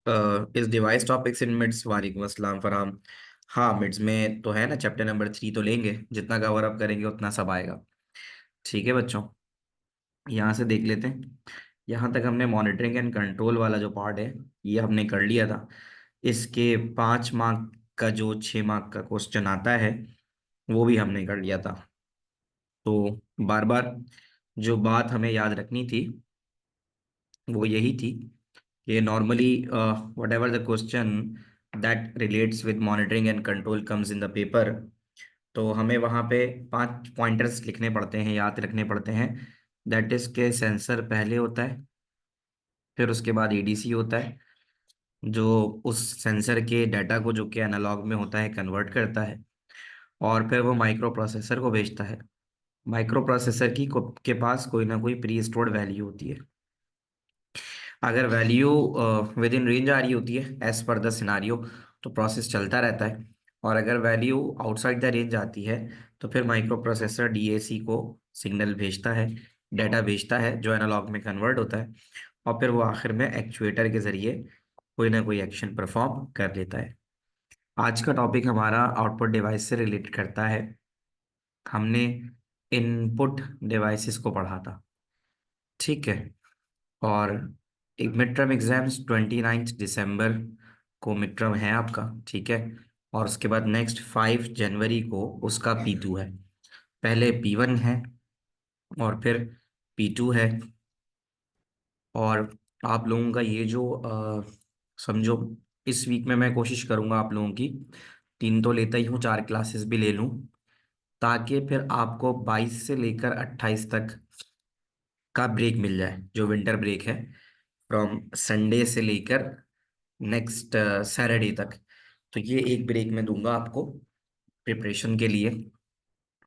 इस device topics in midst. वालेकुम अस्सलाम फरहाम। हाँ, मिड्स में तो है ना, चैप्टर नंबर 3 तो लेंगे, जितना कवर अप करेंगे उतना सब आएगा। ठीक है बच्चों, यहाँ से देख लेते हैं। यहाँ तक हमने मॉनिटरिंग एंड कंट्रोल वाला जो पार्ट है ये हमने कर लिया था। इसके 5 मार्क का जो 6 मार्क का क्वेश्चन आता है वो भी हमने कर लिया था। तो बार बार जो बात हमें याद रखनी थी वो यही थी कि normally what ever the question that relates with monitoring and control comes in the paper, तो हमें वहाँ पे 5 पॉइंटर्स लिखने पड़ते हैं, याद रखने पड़ते हैं। दैट इज के सेंसर पहले होता है, फिर उसके बाद एडीसी होता है जो उस सेंसर के डाटा को जो कि एनालॉग में होता है कन्वर्ट करता है, और फिर वो माइक्रो प्रोसेसर को भेजता है। माइक्रो प्रोसेसर के पास कोई ना कोई प्री स्टोर्ड वैल्यू होती है। अगर वैल्यू विद इन रेंज आ रही होती है एज पर द सिनारियो, तो प्रोसेस चलता रहता है। और अगर वैल्यू आउटसाइड द रेंज आती है तो फिर माइक्रो प्रोसेसर डीएसी को सिग्नल भेजता है, डाटा भेजता है जो एनालॉग में कन्वर्ट होता है, और फिर वो आखिर में एक्चुएटर के जरिए कोई ना कोई एक्शन परफॉर्म कर लेता है। आज का टॉपिक हमारा आउटपुट डिवाइस से रिलेट करता है। हमने इनपुट डिवाइसेस को पढ़ा था, ठीक है। और एक मिड टर्म एग्जाम्स 29 दिसंबर को मिड टर्म है आपका, ठीक है। और उसके बाद नेक्स्ट 5 जनवरी को उसका P2 है। पहले P1 है और फिर P2 है। और आप लोगों का ये जो समझो, इस वीक में मैं कोशिश करूंगा आप लोगों की 3 तो लेता ही हूँ, 4 क्लासेस भी ले लूँ, ताकि फिर आपको 22 से लेकर 28 तक का ब्रेक मिल जाए, जो विंटर ब्रेक है, फ्रॉम संडे से लेकर नेक्स्ट सैटरडे तक। तो ये एक ब्रेक मैं दूंगा आपको प्रिपरेशन के लिए,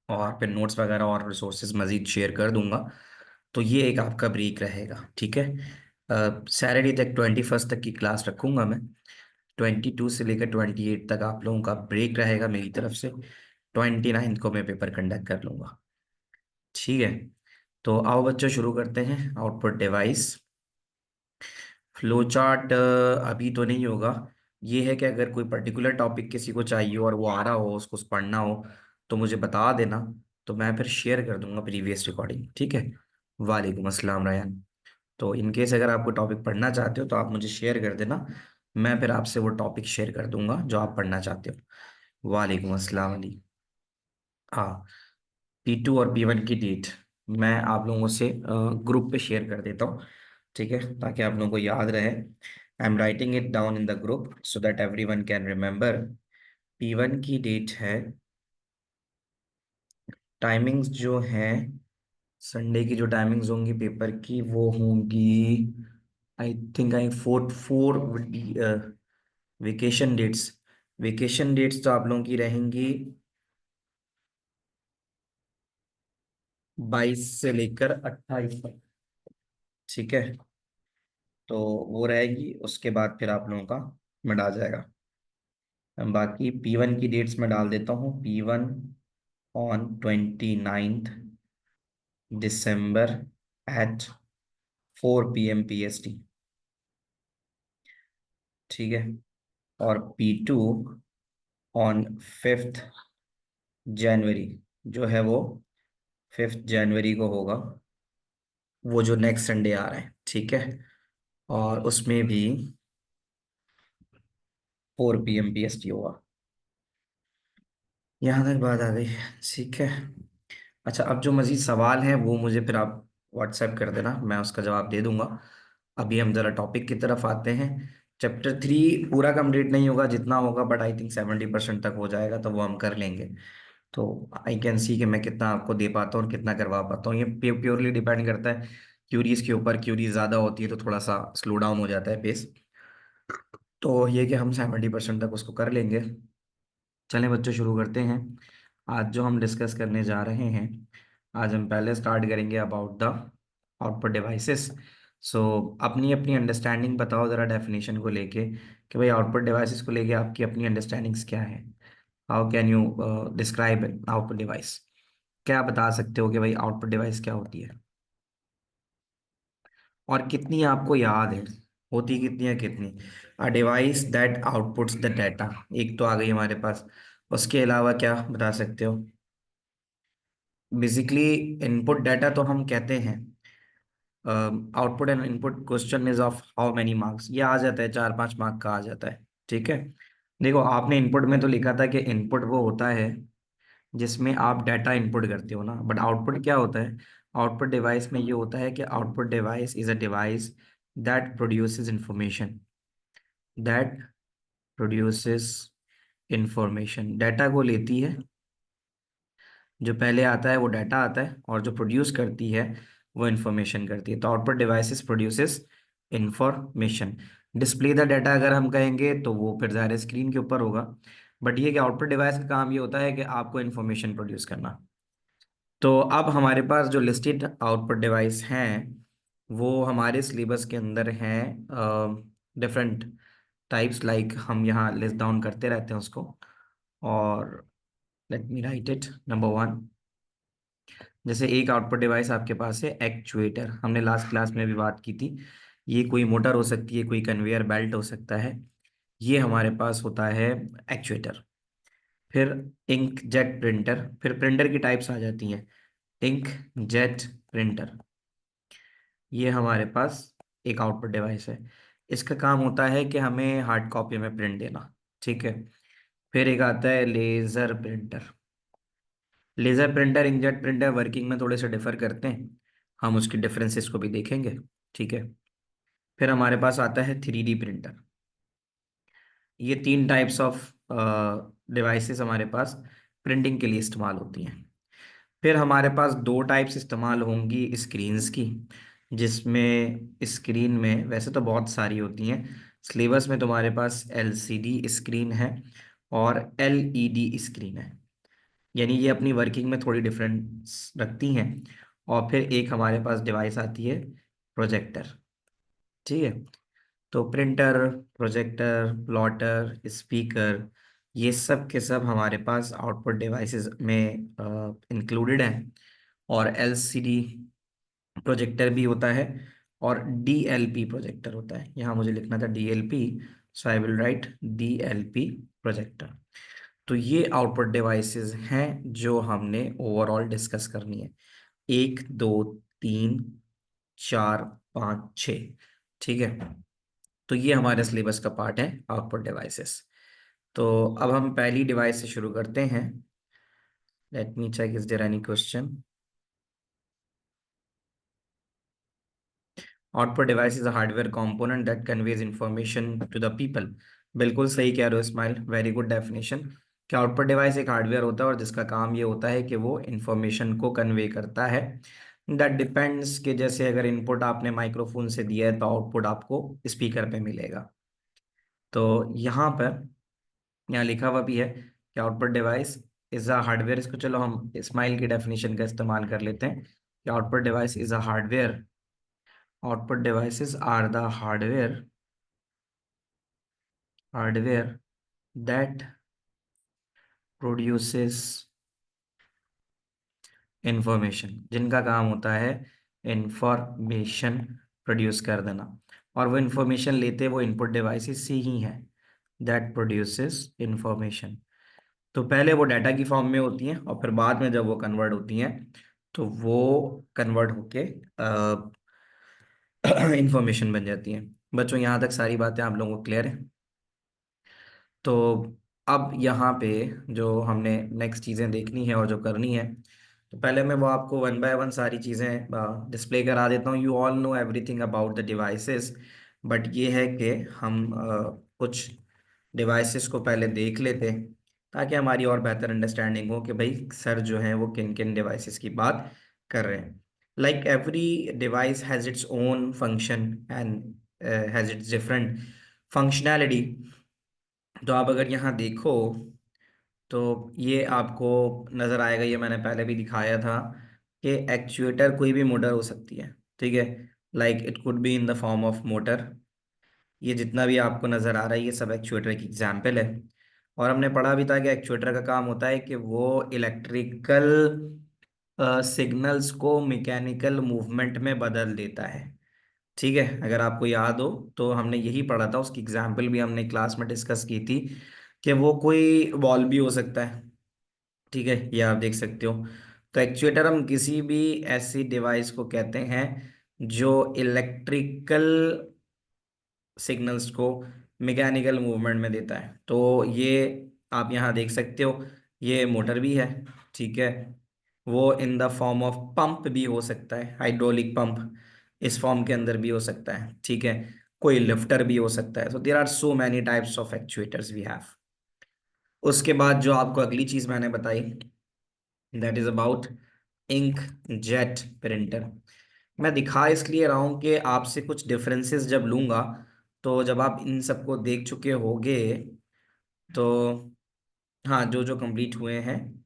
और फिर नोट्स वगैरह और रिसोर्सेज मजीद शेयर कर दूंगा। तो ये एक आपका ब्रेक रहेगा, ठीक है। सैटरडे तक 21 तक की क्लास रखूंगा मैं। 22 से लेकर 28 तक आप लोगों का ब्रेक रहेगा मेरी तरफ से। 29 को मैं पेपर कंडक्ट कर लूंगा, ठीक है। तो आओ बच्चों, शुरू करते हैं आउटपुट डिवाइस। फ्लो चार्ट अभी तो नहीं होगा। ये है कि अगर कोई पर्टिकुलर टॉपिक किसी को चाहिए और वो आ रहा हो, उसको पढ़ना हो, तो मुझे बता देना, तो मैं फिर शेयर कर दूंगा प्रीवियस रिकॉर्डिंग, ठीक है। वालेकुम अस्सलाम रायन। तो इन केस अगर आपको टॉपिक पढ़ना चाहते हो तो आप मुझे शेयर कर देना, मैं फिर आपसे वो टॉपिक शेयर कर दूंगा जो आप पढ़ना चाहते हो। वालेकुम अस्सलाम अली। हाँ, P2 और P1 की डेट मैं आप लोगों से ग्रुप पे शेयर कर देता हूँ, ठीक है, ताकि आप लोगों को याद रहे। I am writing it down in the group so that everyone can remember. P1 की डेट है, टाइमिंग्स जो हैं, संडे की जो टाइमिंग्स होंगी पेपर की वो होंगी, I think I for four vacation dates. Vacation dates तो आप लोगों की रहेंगी 22 से लेकर 28 तक, ठीक है। तो वो रहेगी, उसके बाद फिर आप लोगों का मिड आ जाएगा। बाकी P1 की डेट्स में डाल देता हूँ। P1 on 29 December at 4 PM PST, ठीक है। और P2 ऑन 5 जनवरी, जो है वो 5 जनवरी को होगा, वो जो नेक्स्ट संडे आ रहा है, ठीक है। और उसमें भी 4 PM PST होगा। यहाँ तक बात आ गई, ठीक है। अच्छा, अब जो मजीद सवाल हैं वो मुझे फिर आप व्हाट्सएप कर देना, मैं उसका जवाब दे दूंगा। अभी हम जरा टॉपिक की तरफ आते हैं। चैप्टर 3 पूरा कंप्लीट नहीं होगा, जितना होगा, बट आई थिंक 70% तक हो जाएगा, तो वो हम कर लेंगे। तो आई कैन सी कि मैं कितना आपको दे पाता हूँ और कितना करवा पाता हूँ। ये प्योरली डिपेंड करता है क्यूरीज के ऊपर। क्यूरीज ज़्यादा होती है तो थोड़ा सा स्लो डाउन हो जाता है पेस। तो ये कि हम 70% तक उसको कर लेंगे। चलें बच्चों, शुरू करते हैं। आज जो हम डिस्कस करने जा रहे हैं, आज हम पहले स्टार्ट करेंगे अबाउट द आउटपुट डिवाइसेस। सो अपनी अपनी अंडरस्टैंडिंग बताओ ज़रा डेफिनेशन को लेके, कि भाई आउटपुट डिवाइसेस को लेके आपकी अपनी अंडरस्टैंडिंग्स क्या है। How can you describe output device. क्या बता सकते हो कि भाई आउटपुट डिवाइस क्या होती है, और कितनी आपको याद है। होती कितनी है कितनी। A device that outputs the data, एक तो आ गई हमारे पास। उसके अलावा क्या बता सकते हो? बेसिकली इनपुट डाटा तो हम कहते हैं, output and input question is of how many marks, ये आ जाता है 4-5 मार्क का आ जाता है। ठीक है, देखो आपने इनपुट में तो लिखा था कि इनपुट वो होता है जिसमें आप डाटा इनपुट करते हो ना, बट आउटपुट क्या होता है? आउटपुट डिवाइस में ये होता है कि output device is a device that produces information, that produces information, data को लेती है। जो पहले आता है वो डाटा आता है, और जो प्रोड्यूस करती है वो इंफॉर्मेशन करती है। तो output devices produces information. Display the data अगर हम कहेंगे तो वो फिर ज़ाहिर स्क्रीन के ऊपर होगा, बट ये कि आउटपुट डिवाइस का काम ये होता है कि आपको इंफॉर्मेशन प्रोड्यूस करना। तो अब हमारे पास जो लिस्टेड आउटपुट डिवाइस हैं वो हमारे सिलेबस के अंदर हैं, डिफरेंट टाइप्स, लाइक हम यहाँ लिस्ट डाउन करते रहते हैं उसको। और let me right it. Number 1, जैसे एक आउटपुट डिवाइस आपके पास है एक्चुएटर, हमने लास्ट क्लास में भी बात की थी। ये कोई मोटर हो सकती है, कोई कन्वेयर बेल्ट हो सकता है, ये हमारे पास होता है एक्चुएटर। फिर इंक जेट प्रिंटर, फिर प्रिंटर की टाइप्स आ जाती हैं। इंक जेट प्रिंटर, ये हमारे पास एक आउटपुट डिवाइस है। इसका काम होता है कि हमें हार्ड कॉपी में प्रिंट देना। ठीक है, फिर एक आता है laser printer. Laser printer, inkjet printer working में थोड़े से डिफर करते हैं, हम उसकी डिफरेंसेस को भी देखेंगे। ठीक है, फिर हमारे पास आता है 3D प्रिंटर। ये 3 टाइप्स ऑफ डिवाइसेस हमारे पास प्रिंटिंग के लिए इस्तेमाल होती हैं। फिर हमारे पास 2 टाइप्स इस्तेमाल होंगी स्क्रीन्स की, जिसमें स्क्रीन में वैसे तो बहुत सारी होती हैं। सिलेबस में तुम्हारे पास LCD स्क्रीन है और LED स्क्रीन है, यानी ये अपनी वर्किंग में थोड़ी डिफरेंस रखती हैं। और फिर एक हमारे पास डिवाइस आती है प्रोजेक्टर। ठीक है, तो प्रिंटर, प्रोजेक्टर, प्लॉटर, स्पीकर, ये सब के सब हमारे पास आउटपुट डिवाइसेस में इंक्लूडेड हैं। और LCD प्रोजेक्टर भी होता है, और DLP प्रोजेक्टर होता है। यहाँ मुझे लिखना था DLP, so I will write DLP projector. तो ये आउटपुट डिवाइसेस हैं जो हमने ओवरऑल डिस्कस करनी है। 1, 2, 3, 4, 5, 6। ठीक है, तो ये हमारे सिलेबस का पार्ट है आउटपुट डिवाइसेस। तो अब हम पहली डिवाइस से शुरू करते हैं। Let me check is there any question. Output device is a hardware component that conveys information to the people. बिल्कुल सही कह रहे हो इस्माइल, वेरी गुड डेफिनेशन। कि आउटपुट डिवाइस एक हार्डवेयर होता है और जिसका काम ये होता है कि वो इंफॉर्मेशन को कन्वे करता है। दैट डिपेंड्स, कि जैसे अगर इनपुट आपने माइक्रोफोन से दिया है तो आउटपुट आपको स्पीकर पे मिलेगा। तो यहाँ पर, यहाँ लिखा हुआ भी है कि output device is a hardware. इसको चलो हम इस्माइल की डेफिनेशन का इस्तेमाल कर लेते हैं कि output device is a hardware. Output devices are the hardware that produces information, जिनका काम होता है इंफॉर्मेशन प्रोड्यूस कर देना। और वो इंफॉर्मेशन लेते वो इनपुट डिवाइसेस से ही हैं, दैट प्रोड्यूसेस इंफॉर्मेशन। तो पहले वो डाटा की फॉर्म में होती हैं और फिर बाद में जब वो कन्वर्ट होती हैं तो वो कन्वर्ट होके इंफॉर्मेशन बन जाती हैं। बच्चों यहाँ तक सारी बातें आप लोगों को क्लियर है? तो अब यहाँ पे जो हमने नेक्स्ट चीज़ें देखनी है और जो करनी है, तो पहले मैं वो आपको 1 बाय 1 सारी चीज़ें डिस्प्ले करा देता हूँ। You all know everything about the devices, but ये है कि हम कुछ डिवाइसेस को पहले देख लेते हैं ताकि हमारी और बेहतर अंडरस्टैंडिंग हो कि भाई सर जो है वो किन किन डिवाइसेस की बात कर रहे हैं। Like every device has its own function and has its different functionality. तो आप अगर यहाँ देखो तो ये आपको नज़र आएगा, ये मैंने पहले भी दिखाया था कि एक्चुएटर कोई भी मोटर हो सकती है। ठीक है, like it could be in the form of motor. ये जितना भी आपको नज़र आ रहा है ये सब एक्चुएटर की एग्जाम्पल है। और हमने पढ़ा भी था कि एक्चुएटर का काम होता है कि वो इलेक्ट्रिकल सिग्नल्स को मैकेनिकल मूवमेंट में बदल देता है। ठीक है, अगर आपको याद हो तो हमने यही पढ़ा था, उसकी एग्जाम्पल भी हमने क्लास में डिस्कस की थी कि वो कोई बॉल भी हो सकता है। ठीक है, ये आप देख सकते हो। तो एक्चुएटर हम किसी भी ऐसी डिवाइस को कहते हैं जो इलेक्ट्रिकल सिग्नल्स को मैकेनिकल मूवमेंट में देता है। तो ये आप यहाँ देख सकते हो, ये मोटर भी है। ठीक है, वो in the form of pump भी हो सकता है, हाइड्रोलिक पंप इस फॉर्म के अंदर भी हो सकता है। ठीक है, कोई लिफ्टर भी हो सकता है। So there are so many types of actuators we have. उसके बाद जो आपको अगली चीज मैंने बताई, that is about inkjet printer. मैं दिखा इसलिए रहा हूं कि आपसे कुछ डिफरेंसेस जब लूंगा, तो जब आप इन सबको देख चुके होगे तो, हाँ, जो जो कंप्लीट हुए हैं,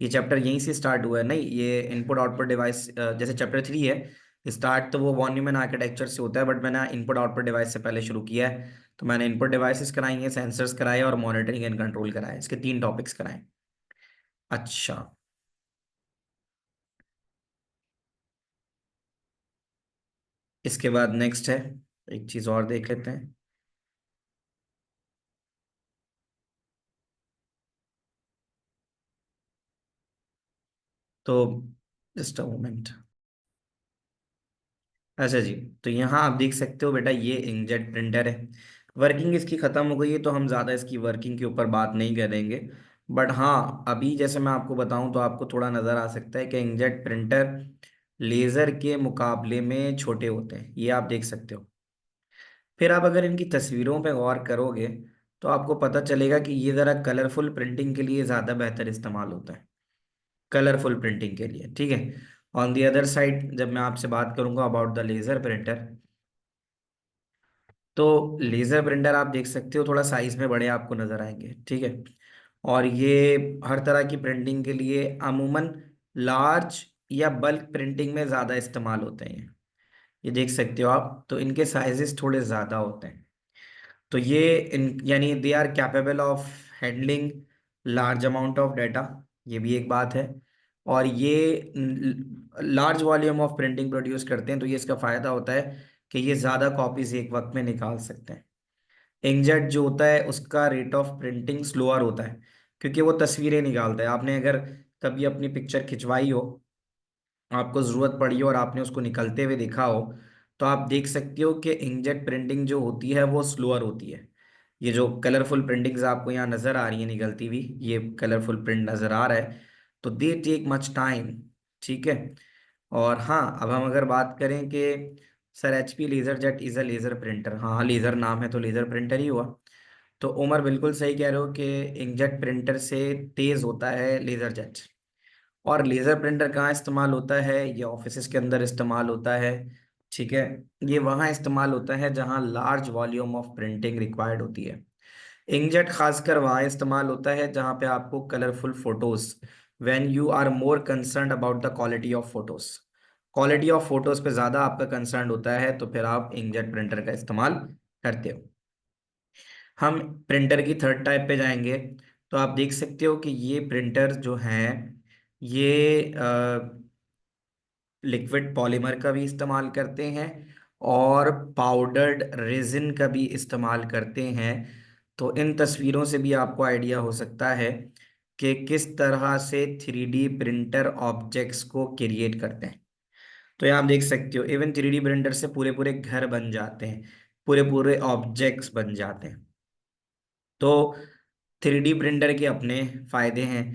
ये चैप्टर यहीं से स्टार्ट हुआ है। नहीं, ये इनपुट आउटपुट डिवाइस जैसे चैप्टर 3 है, स्टार्ट तो वो वॉन न्यूमन आर्किटेक्चर से होता है, बट मैंने इनपुट आउटपुट डिवाइस से पहले शुरू किया है। तो मैंने इनपुट डिवाइसेस कराई हैं, सेंसर्स कराए और मॉनिटरिंग एंड कंट्रोल कराए, इसके 3 टॉपिक्स कराए। अच्छा, इसके बाद नेक्स्ट है, एक चीज और देख लेते हैं। तो जस्ट अ मोमेंट। अच्छा जी, तो यहाँ आप देख सकते हो बेटा, ये इंकजेट प्रिंटर है। वर्किंग इसकी खत्म हो गई है, तो हम ज़्यादा इसकी वर्किंग के ऊपर बात नहीं करेंगे। बट हाँ, अभी जैसे मैं आपको बताऊं तो आपको थोड़ा नज़र आ सकता है कि इंकजेट प्रिंटर लेज़र के मुकाबले में छोटे होते हैं, ये आप देख सकते हो। फिर आप अगर इनकी तस्वीरों पे गौर करोगे तो आपको पता चलेगा कि ये ज़रा कलरफुल प्रिंटिंग के लिए ज़्यादा बेहतर इस्तेमाल होता है, कलरफुल प्रिंटिंग के लिए। ठीक है, ऑन दी अदर साइड जब मैं आपसे बात करूंगा अबाउट द लेज़र प्रिंटर, तो लेज़र प्रिंटर आप देख सकते हो थोड़ा साइज में बड़े आपको नज़र आएंगे। ठीक है, और ये हर तरह की प्रिंटिंग के लिए अमूमन लार्ज या बल्क प्रिंटिंग में ज़्यादा इस्तेमाल होते हैं। ये देख सकते हो आप, तो इनके साइजेस थोड़े ज़्यादा होते हैं। तो ये इन यानी they are capable of handling large amount of data, ये भी एक बात है। और ये large volume of printing produce करते हैं, तो ये इसका फ़ायदा होता है कि ये ज़्यादा कॉपीज एक वक्त में निकाल सकते हैं। इंकजेट जो होता है उसका रेट ऑफ प्रिंटिंग स्लोअर होता है, क्योंकि वो तस्वीरें निकालता है। आपने अगर कभी अपनी पिक्चर खिंचवाई हो, आपको ज़रूरत पड़ी हो और आपने उसको निकलते हुए देखा हो, तो आप देख सकते हो कि इंकजेट प्रिंटिंग जो होती है वो स्लोअर होती है। ये जो कलरफुल प्रिंटिंग्स आपको यहाँ नज़र आ रही है निकलती हुई, ये कलरफुल प्रिंट नज़र आ रहा है, तो दे टेक मच टाइम। ठीक है, और हाँ, अब हम अगर बात करें कि sir HP laser jet is a laser printer, हाँ हाँ, लेज़र नाम है तो लेज़र प्रिंटर ही हुआ। तो उमर बिल्कुल सही कह रहे हो कि इंकजेट प्रिंटर से तेज़ होता है लेज़र जेट। और लेज़र प्रिंटर कहाँ इस्तेमाल होता है? ये ऑफिसेज के अंदर इस्तेमाल होता है। ठीक है, ये वहाँ इस्तेमाल होता है जहाँ large volume of printing required होती है। इंकजेट खासकर वहाँ इस्तेमाल होता है जहाँ पे आपको colourful photos, when you are more concern about the quality of photos, quality of photos पे ज़्यादा आपका कंसर्न होता है, तो फिर आप इंकजेट प्रिंटर का इस्तेमाल करते हो। हम प्रिंटर की थर्ड टाइप पे जाएंगे, तो आप देख सकते हो कि ये प्रिंटर जो है, ये लिक्विड पॉलीमर का भी इस्तेमाल करते हैं और पाउडर्ड रेजिन का भी इस्तेमाल करते हैं। तो इन तस्वीरों से भी आपको आइडिया हो सकता है कि किस तरह से 3D प्रिंटर ऑब्जेक्ट्स को क्रिएट करते हैं। तो यहाँ आप देख सकते हो, इवन 3D प्रिंटर से पूरे पूरे घर बन जाते हैं, पूरे पूरे ऑब्जेक्ट्स बन जाते हैं। तो 3D प्रिंटर के अपने फायदे हैं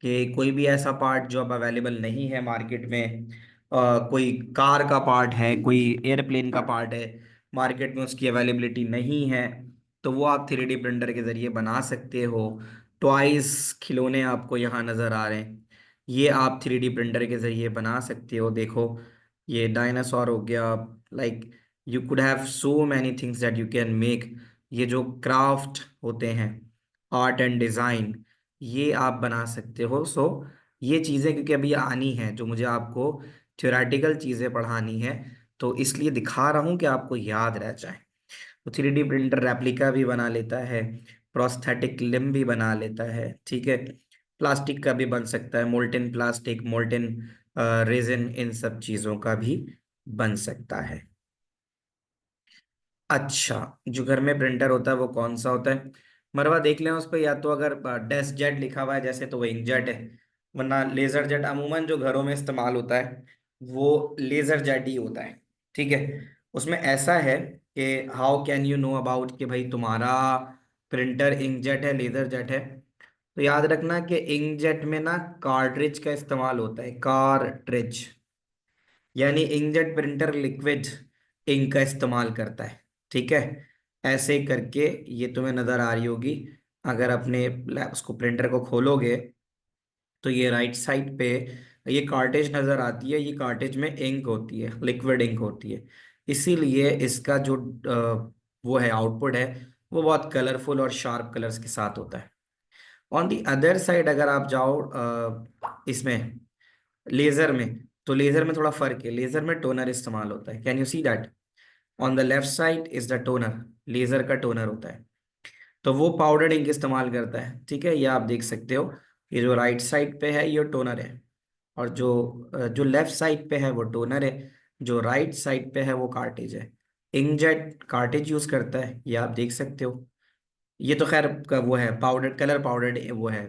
कि कोई भी ऐसा पार्ट जो अब अवेलेबल नहीं है मार्केट में, कोई कार का पार्ट है, कोई एयरप्लेन का पार्ट है, मार्केट में उसकी अवेलेबिलिटी नहीं है, तो वो आप 3D प्रिंटर के जरिए बना सकते हो। टॉयज, खिलौने आपको यहाँ नज़र आ रहे हैं, ये आप 3D प्रिंटर के जरिए बना सकते हो। देखो, ये डायनासोर हो गया, like you could have so many things that you can make. ये जो क्राफ्ट होते हैं, आर्ट एंड डिज़ाइन, ये आप बना सकते हो। सो ये चीज़ें क्योंकि अभी आनी है, जो मुझे आपको थ्योरेटिकल चीज़ें पढ़ानी है, तो इसलिए दिखा रहा हूँ कि आपको याद रह जाए। तो 3D प्रिंटर रेप्लिका भी बना लेता है, प्रोस्थेटिक लिम्ब भी बना लेता है। ठीक है, प्लास्टिक का भी बन सकता है, मोल्टेन प्लास्टिक, मोल्टेन रेजिन, इन सब चीज़ों का भी बन सकता है। अच्छा, जो घर में प्रिंटर होता है वो कौन सा होता है? मरवा देख लें उस पर, या तो अगर डेस्क जेट लिखा हुआ है जैसे तो वो इंकजेट है, वरना लेजर जेट अमूमन जो घरों में इस्तेमाल होता है वो लेजर जेट ही होता है। ठीक है। उसमें ऐसा है कि how can you know about कि भाई तुम्हारा प्रिंटर इंकजेट है लेजर जेट है। तो याद रखना कि इंकजेट में ना कार्ट्रिज का इस्तेमाल होता है, कार्ट्रिज, यानी इंकजेट प्रिंटर लिक्विड इंक का इस्तेमाल करता है। ठीक है। ऐसे करके ये तुम्हें नजर आ रही होगी। अगर अपने उसको प्रिंटर को खोलोगे तो ये राइट साइड पे ये कार्टेज नजर आती है। ये कार्टेज में इंक होती है, लिक्विड इंक होती है। इसीलिए इसका जो वो है आउटपुट है वो बहुत कलरफुल और शार्प कलर्स के साथ होता है। ऑन दी अदर साइड अगर आप जाओ इसमें लेजर में, तो लेजर में थोड़ा फर्क है। लेजर में टोनर इस्तेमाल होता है, can you see that? On the left side is the toner, laser का टोनर होता है। तो वो पाउडर्ड इंक इस्तेमाल करता है। ठीक है, ये आप देख सकते हो। ये जो राइट साइड पे है ये टोनर है, और जो लेफ्ट साइड पे है वो टोनर है, जो राइट साइड पे है वो कार्टेज है। इंकजेट कार्टेज यूज करता है, ये आप देख सकते हो। ये तो खैर वो है पाउडर, कलर पाउडर्ड वो है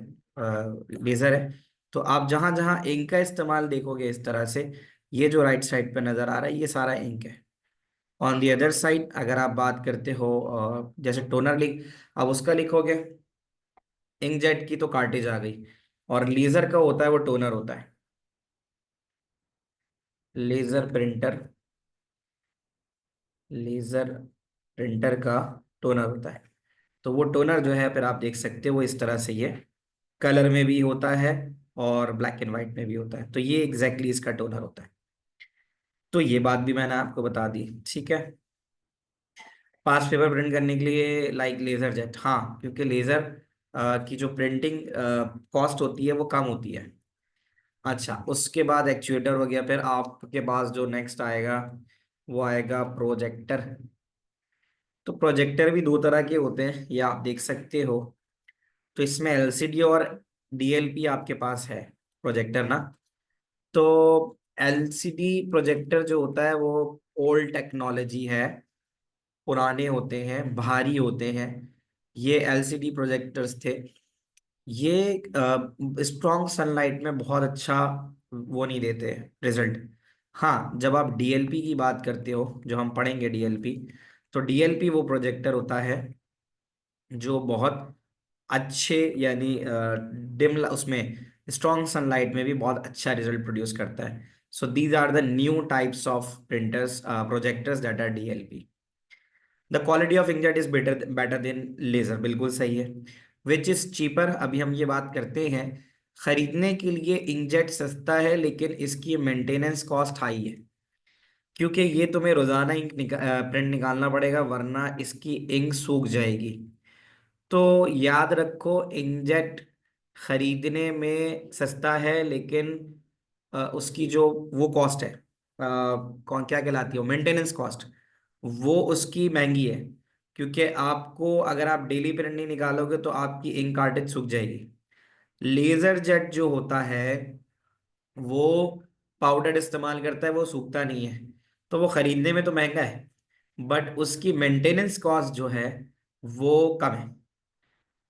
लेजर है। तो आप जहां जहां इंक का इस्तेमाल देखोगे इस तरह से, ये जो राइट साइड पे नजर आ रहा है ये सारा इंक है। ऑन दी अदर साइड अगर आप बात करते हो जैसे टोनर लिख, अब उसका लिखोगे, इंकजेट की तो कार्टेज आ गई, और लेजर का होता है वो टोनर होता है। लेजर प्रिंटर, लेजर प्रिंटर का टोनर होता है। तो वो टोनर जो है फिर आप देख सकते हो वो इस तरह से ये कलर में भी होता है और ब्लैक एंड व्हाइट में भी होता है। तो ये एग्जैक्टली इसका टोनर होता है। तो ये बात भी मैंने आपको बता दी। ठीक है। पास पेपर प्रिंट करने के लिए लाइक लेजर जेट, हाँ, क्योंकि लेजर की जो प्रिंटिंग कॉस्ट होती है वो कम होती है। अच्छा, उसके बाद एक्चुएटर हो गया। फिर आपके पास जो नेक्स्ट आएगा वो आएगा प्रोजेक्टर। तो प्रोजेक्टर भी दो तरह के होते हैं, ये आप देख सकते हो। तो इसमें एलसीडी और डीएलपी आपके पास है प्रोजेक्टर ना। तो एलसीडी प्रोजेक्टर जो होता है वो ओल्ड टेक्नोलॉजी है, पुराने होते हैं, भारी होते हैं। ये एलसीडी प्रोजेक्टर्स थे। ये स्ट्रॉन्ग सनलाइट में बहुत अच्छा वो नहीं देते रिजल्ट। हाँ, जब आप डीएलपी की बात करते हो, जो हम पढ़ेंगे डीएलपी, तो डीएलपी वो प्रोजेक्टर होता है जो बहुत अच्छे, यानी डिम उसमें स्ट्रॉन्ग सनलाइट में भी बहुत अच्छा रिजल्ट प्रोड्यूस करता है। So these are the new types of printers, projectors that are DLP. The quality of inkjet is better better than laser, बिल्कुल सही है। विच इज चीपर, अभी हम ये बात करते हैं। खरीदने के लिए इंकजेट सस्ता है लेकिन इसकी मेंटेनेंस कॉस्ट हाई है, क्योंकि ये तुम्हें रोजाना प्रिंट निकालना पड़ेगा वरना इसकी इंक सूख जाएगी। तो याद रखो, इंकजेट खरीदने में सस्ता है लेकिन उसकी जो वो कॉस्ट है, कौन क्या कहलाती है, मेंटेनेंस कॉस्ट, वो उसकी महंगी है। क्योंकि आपको अगर आप डेली प्रिंट नहीं निकालोगे तो आपकी इंक कार्टेज सूख जाएगी। लेजर जेट जो होता है वो पाउडर इस्तेमाल करता है, वो सूखता नहीं है। तो वो खरीदने में तो महंगा है, बट उसकी मेंटेनेंस कॉस्ट जो है वो कम है।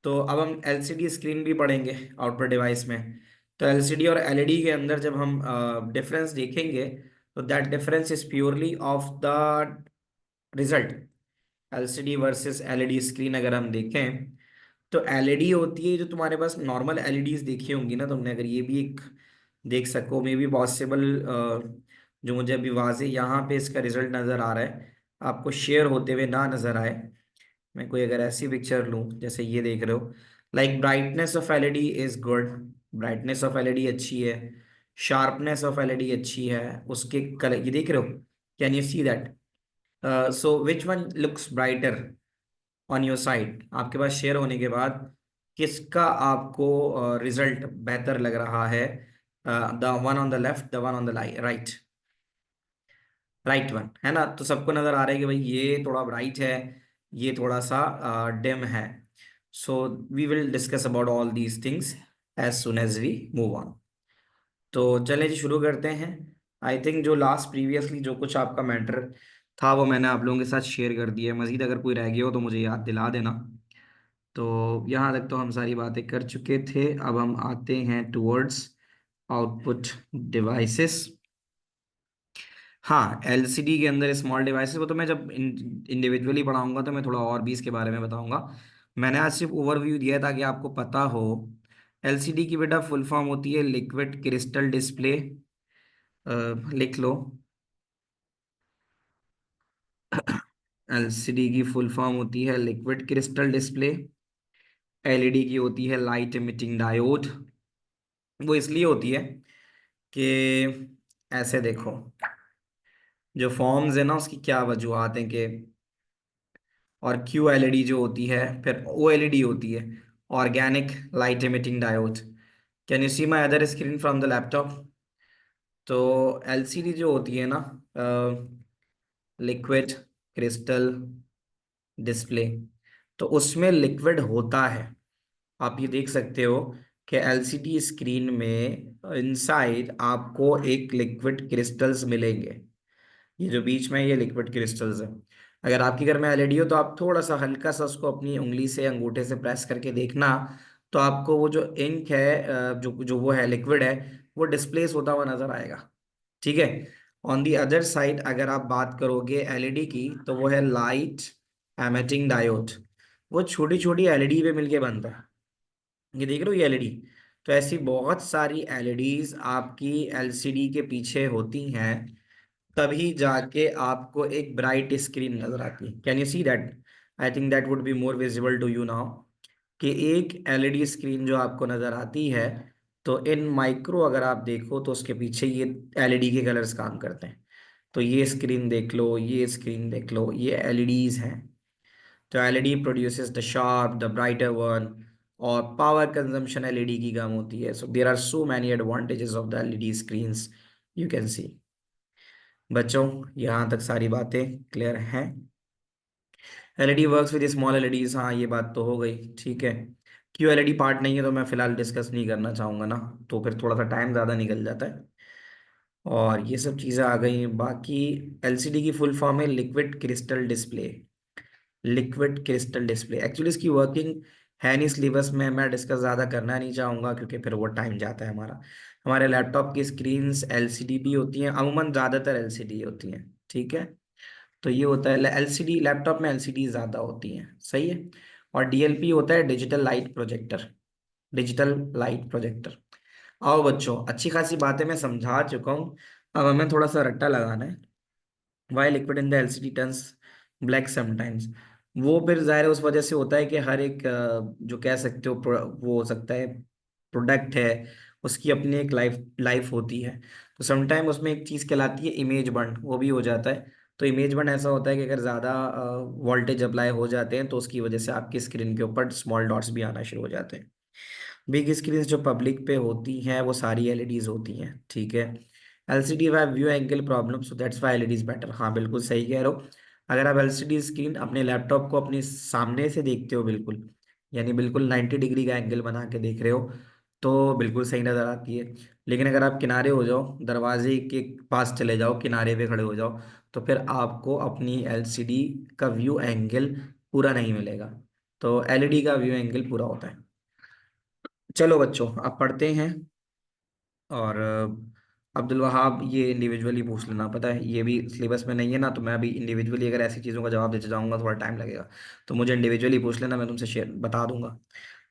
तो अब हम एलसीडी स्क्रीन भी पढ़ेंगे आउटपुट डिवाइस में। तो एलसीडी और एलईडी के अंदर जब हम डिफरेंस देखेंगे तो that difference is purely of the result. LCD versus LED screen अगर हम देखें तो एलईडी होती है, जो तुम्हारे पास नॉर्मल एलईडीज देखी होंगी ना तुमने, अगर ये भी एक देख सको, मे बी पॉसिबल, जो मुझे अभी वाजे यहाँ पे इसका रिजल्ट नज़र आ रहा है आपको शेयर होते हुए ना नज़र आए। मैं कोई अगर ऐसी पिक्चर लूं जैसे ये देख रहे हो, like brightness of LED is good, brightness of LED अच्छी है, शार्पनेस ऑफ एलईडी अच्छी है, उसके कलर ये देख रहे हो, can you see that? So which one looks brighter on your side, आपके पास शेयर होने के बाद किसका आपको रिजल्ट बेहतर लग रहा है? The one on the left, the one on the right? Right one है ना। तो सबको नजर आ रहा है कि भाई ये थोड़ा ब्राइट है, ये थोड़ा सा डिम है। So we will discuss about all these things as soon as we move on. तो चलें जी, शुरू करते हैं। आई थिंक जो लास्ट प्रीवियसली जो कुछ आपका मैटर था वो मैंने आप लोगों के साथ शेयर कर दिया है। मज़ीद अगर कोई रह गया हो तो मुझे याद दिला देना। तो यहाँ तक तो हम सारी बातें कर चुके थे। अब हम आते हैं टुवर्ड्स आउटपुट डिवाइसेस। हाँ, एलसीडी के अंदर स्मॉल डिवाइसेस, वो तो मैं जब इंडिविजुअली पढ़ाऊंगा तो मैं थोड़ा और भी इसके बारे में बताऊंगा। मैंने आज सिर्फ ओवरव्यू दिया है ताकि आपको पता हो। एलसीडी की बेटा फुल फॉर्म होती है लिक्विड क्रिस्टल डिस्प्ले। लिख लो। एलसीडी की फुल फॉर्म होती है लिक्विड क्रिस्टल डिस्प्ले। एलईडी की होती है लाइट एमिटिंग डायोड। वो इसलिए होती है कि ऐसे देखो, जो फॉर्म्स है ना उसकी क्या वजूहत हैं कि, और क्यू एलईडी जो होती है, फिर ओ एलईडी होती है organic light emitting diode. Can you see my other screen from the laptop? तो एलसीडी जो होती है ना, लिक्विड क्रिस्टल डिस्प्ले, तो उसमें लिक्विड होता है। आप ये देख सकते हो कि एलसीडी स्क्रीन में इनसाइड आपको एक लिक्विड क्रिस्टल्स मिलेंगे। ये जो बीच में ये लिक्विड क्रिस्टल्स है। अगर आपके घर में एलईडी हो तो आप थोड़ा सा हल्का सा उसको अपनी उंगली से अंगूठे से प्रेस करके देखना, तो आपको वो जो इंक है, जो जो वो है लिक्विड है, वो डिस्प्लेस होता हुआ नजर आएगा। ठीक है। ऑन दी अदर साइड अगर आप बात करोगे एलईडी की, तो वो है लाइट एमिटिंग डायोड। वो छोटी छोटी एलईडी पे मिलके बनता है। ये देख रहे हो ये एलईडी? तो ऐसी बहुत सारी एलईडीज आपकी एलसीडी के पीछे होती हैं, तभी जाके आपको एक ब्राइट स्क्रीन नजर आती है। Can you see that? I think that would be more visible to you now, कि एक एलईडी स्क्रीन जो आपको नजर आती है, तो इन माइक्रो अगर आप देखो तो उसके पीछे ये एलईडी के कलर्स काम करते हैं। तो ये स्क्रीन देख लो, ये स्क्रीन देख लो, ये एलईडीज हैं। तो LED produces the sharp the brighter one, और पावर कंजम्पशन एलईडी की कम होती है। So there are so many advantages of the LED screens, you can see. बच्चों, यहाँ तक सारी बातें क्लियर हैं? LED works with small LEDs, हाँ ये बात तो हो गई। ठीक है। क्यों एलईडी पार्ट नहीं है तो मैं फिलहाल डिस्कस नहीं करना चाहूंगा ना, तो फिर थोड़ा सा टाइम ज़्यादा निकल जाता है। और ये सब चीज़ें आ गई हैं। बाकी एलसीडी की फुल फॉर्म है liquid crystal display. Liquid crystal display actually इसकी वर्किंग है नहीं सिलेबस में, मैं डिस्कस ज़्यादा करना नहीं चाहूँगा क्योंकि फिर वो टाइम जाता है हमारा। हमारे लैपटॉप की स्क्रीन्स एलसीडी भी होती हैं, अमूमन ज़्यादातर एलसीडी होती हैं। ठीक है। तो ये होता है एलसीडी, लैपटॉप में एलसीडी ज़्यादा होती हैं, सही है। और डीएलपी होता है digital light projector. Digital light projector. आओ बच्चों, अच्छी खासी बातें मैं समझा चुका हूँ। अब हमें थोड़ा सा रट्टा लगाना है। Y liquid in the LCD turns black sometimes. वो फिर जाहिर है उस वजह से होता है कि हर एक जो कह सकते हो वो हो सकता है प्रोडक्ट है, उसकी अपनी एक लाइफ लाइफ होती है। तो समटाइम उसमें एक चीज़ कहलाती है इमेज बर्न, वो भी हो जाता है। तो इमेज बर्न ऐसा होता है कि अगर ज़्यादा वोल्टेज अप्लाई हो जाते हैं तो उसकी वजह से आपकी स्क्रीन के ऊपर स्मॉल डॉट्स भी आना शुरू हो जाते हैं। बिग स्क्रीन जो पब्लिक पे होती हैं वो सारी एलईडीज होती हैं। ठीक है। LCD have view angle problem, so that's why LEDs better. हाँ बिल्कुल सही कह रहे हो। अगर आप एलसीडी स्क्रीन अपने लैपटॉप को अपने सामने से देखते हो, बिल्कुल यानी बिल्कुल 90 डिग्री का एंगल बना के देख रहे हो, तो बिल्कुल सही नज़र आती है। लेकिन अगर आप किनारे हो जाओ, दरवाजे के पास चले जाओ, किनारे पे खड़े हो जाओ, तो फिर आपको अपनी एलसीडी का व्यू एंगल पूरा नहीं मिलेगा। तो एलईडी का व्यू एंगल पूरा होता है। चलो बच्चों, अब पढ़ते हैं। और अब्दुल वहाब ये इंडिविजुअली पूछ लेना, पता है ये भी सिलेबस में नहीं है ना, तो मैं अभी इंडिविजुअली अगर ऐसी चीज़ों का जवाब देते जाऊंगा थोड़ा टाइम लगेगा। तो मुझे इंडिविजुअली पूछ लेना, मैं तुमसे शेयर बता दूंगा।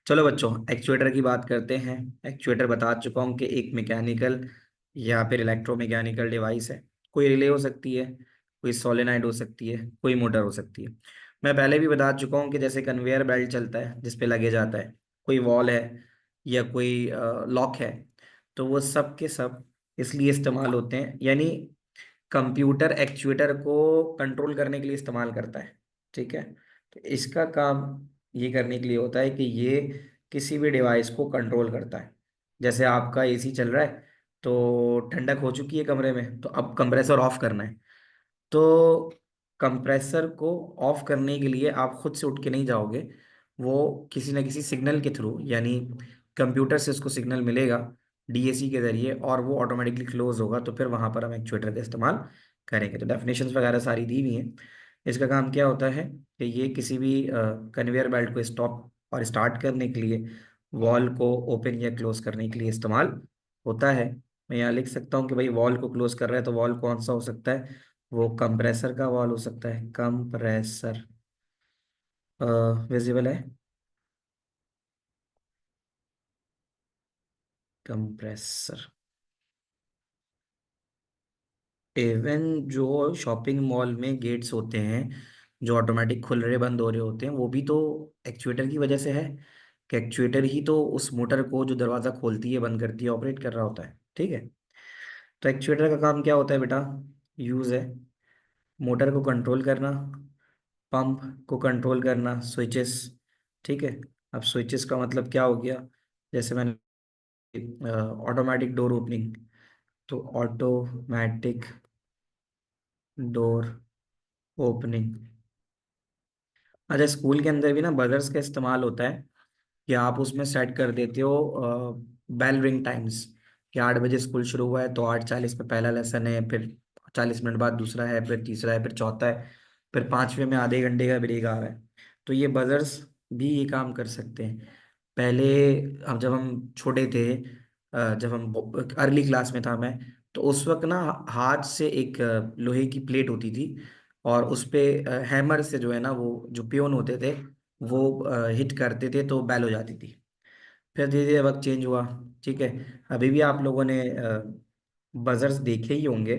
चलो बच्चों, एक्चुएटर की बात करते हैं। एक्चुएटर बता चुका हूँ कि एक मैकेनिकल या फिर इलेक्ट्रोमैकेनिकल डिवाइस है। कोई रिले हो सकती है, कोई सोलेनाइड हो सकती है, कोई मोटर हो सकती है। मैं पहले भी बता चुका हूँ कि जैसे कन्वेयर बेल्ट चलता है जिस पे लगे जाता है, कोई वॉल है या कोई लॉक है, तो वो सब के सब इसलिए इस्तेमाल होते हैं, यानी कंप्यूटर एक्चुएटर को कंट्रोल करने के लिए इस्तेमाल करता है। ठीक है। तो इसका काम ये करने के लिए होता है कि ये किसी भी डिवाइस को कंट्रोल करता है। जैसे आपका एसी चल रहा है, तो ठंडक हो चुकी है कमरे में, तो अब कंप्रेसर ऑफ करना है। तो कंप्रेसर को ऑफ करने के लिए आप खुद से उठ के नहीं जाओगे, वो किसी ना किसी सिग्नल के थ्रू, यानी कंप्यूटर से उसको सिग्नल मिलेगा डीएसी के जरिए, और वो ऑटोमेटिकली क्लोज होगा, तो फिर वहां पर हम एक्चुएटर का इस्तेमाल करेंगे। तो डेफिनेशंस वगैरह सारी दी हुई हैं। इसका काम क्या होता है कि ये किसी भी कन्वेयर बेल्ट को स्टॉप और स्टार्ट करने के लिए, वॉल को ओपन या क्लोज करने के लिए इस्तेमाल होता है। मैं यहाँ लिख सकता हूँ कि भाई वॉल को क्लोज कर रहा है, तो वॉल कौन सा हो सकता है? वो कंप्रेसर का वॉल हो सकता है। कंप्रेसर विजिबल है? कंप्रेसर। इवन जो शॉपिंग मॉल में गेट्स होते हैं, जो ऑटोमेटिक खुल रहे बंद हो रहे होते हैं, वो भी तो एक्चुएटर की वजह से है। कि एक्चुएटर ही तो उस मोटर को जो दरवाज़ा खोलती है बंद करती है ऑपरेट कर रहा होता है। ठीक है। तो एक्चुएटर का काम क्या होता है बेटा? यूज़ है मोटर को कंट्रोल करना, पंप को कंट्रोल करना, स्विचेस। ठीक है। अब स्विचेस का मतलब क्या हो गया? जैसे मैंने ऑटोमेटिक डोर ओपनिंग, तो ऑटोमेटिक डोर ओपनिंग। अच्छा, स्कूल के अंदर भी ना बजर्स का इस्तेमाल होता है कि आप उसमें सेट कर देते हो बेल रिंग टाइम्स, कि 8 बजे स्कूल शुरू हुआ है तो 8:40 पे पहला लेसन है, फिर 40 मिनट बाद दूसरा है, फिर तीसरा है, फिर चौथा है, फिर पांचवे में आधे घंटे का ब्रेक आ रहा है। तो ये बजर्स भी ये काम कर सकते हैं। पहले, अब जब हम छोटे थे, जब हम अर्ली क्लास में था मैं, तो उस वक्त ना हाथ से एक लोहे की प्लेट होती थी, और उस पे हैमर से जो है ना, वो जो पियोन होते थे वो हिट करते थे तो बैल हो जाती थी। फिर धीरे धीरे वक्त चेंज हुआ। ठीक है। अभी भी आप लोगों ने बजर्स देखे ही होंगे।